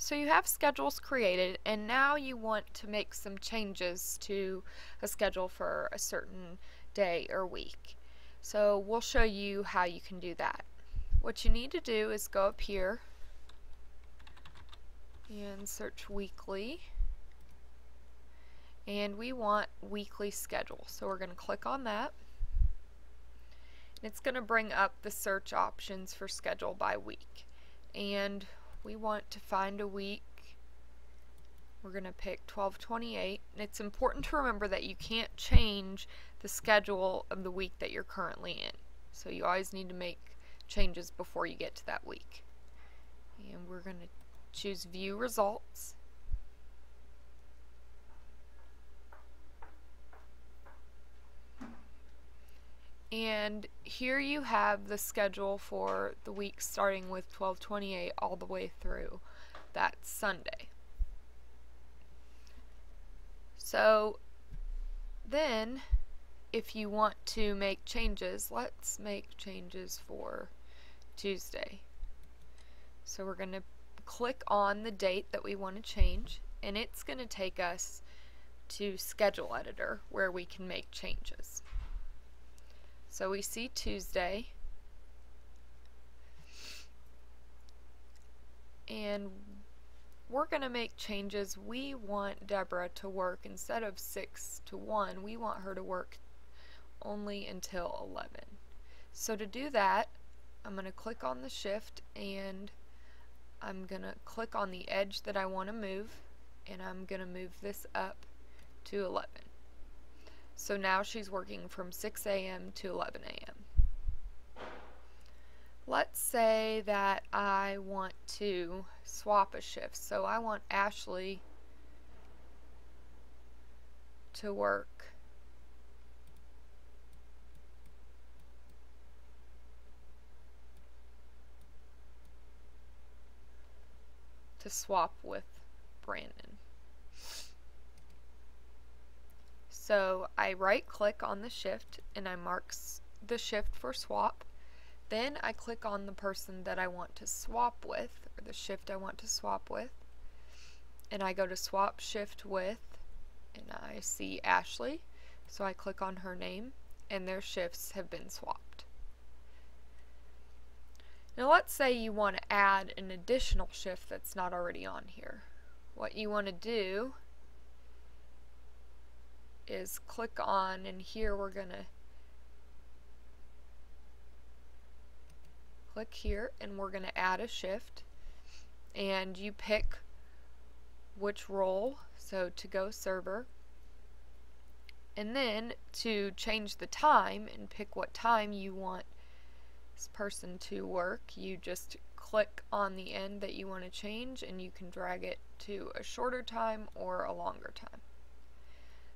So you have schedules created, and now you want to make some changes to a schedule for a certain day or week. So we'll show you how you can do that. What you need to do is go up here and search weekly, and we want weekly schedule. So we're going to click on that. It's going to bring up the search options for schedule by week, and we want to find a week. We're going to pick 12/28, and it's important to remember that you can't change the schedule of the week that you're currently in. So you always need to make changes before you get to that week. And we're going to choose View Results. And here you have the schedule for the week starting with 12/28 all the way through that Sunday. So then if you want to make changes, let's make changes for Tuesday. So we're going to click on the date that we want to change, and it's going to take us to Schedule Editor where we can make changes. So we see Tuesday, and we're going to make changes. We want Deborah to work, instead of 6 to 1, we want her to work only until 11. So to do that, I'm going to click on the shift, and I'm going to click on the edge that I want to move, and I'm going to move this up to 11. So now she's working from 6 a.m. to 11 a.m. Let's say that I want to swap a shift. So I want Ashley to work to swap with Brandon. So I right click on the shift and I mark the shift for swap. Then I click on the person that I want to swap with, or the shift I want to swap with, and I go to swap shift with, and I see Ashley, so I click on her name and their shifts have been swapped. Now let's say you want to add an additional shift that's not already on here. What you want to do is click on, and here we're going to click here and we're going to add a shift, and you pick which role, so to go server, and then to change the time and pick what time you want this person to work, you just click on the end that you want to change and you can drag it to a shorter time or a longer time.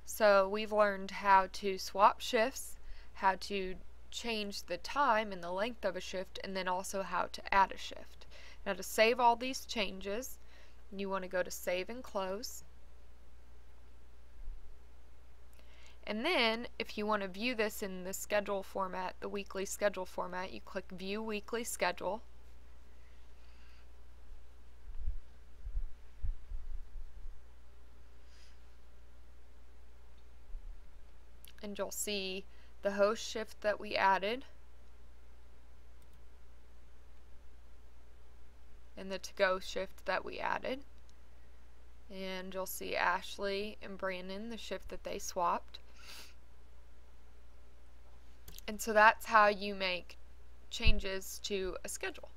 So we've learned how to swap shifts, how to change the time and the length of a shift, and then also how to add a shift. Now to save all these changes, you want to go to Save and Close. And then if you want to view this in the schedule format, the weekly schedule format, you click View Weekly Schedule. And you'll see the host shift that we added and the to-go shift that we added, and you'll see Ashley and Brandon, the shift that they swapped. And so that's how you make changes to a schedule.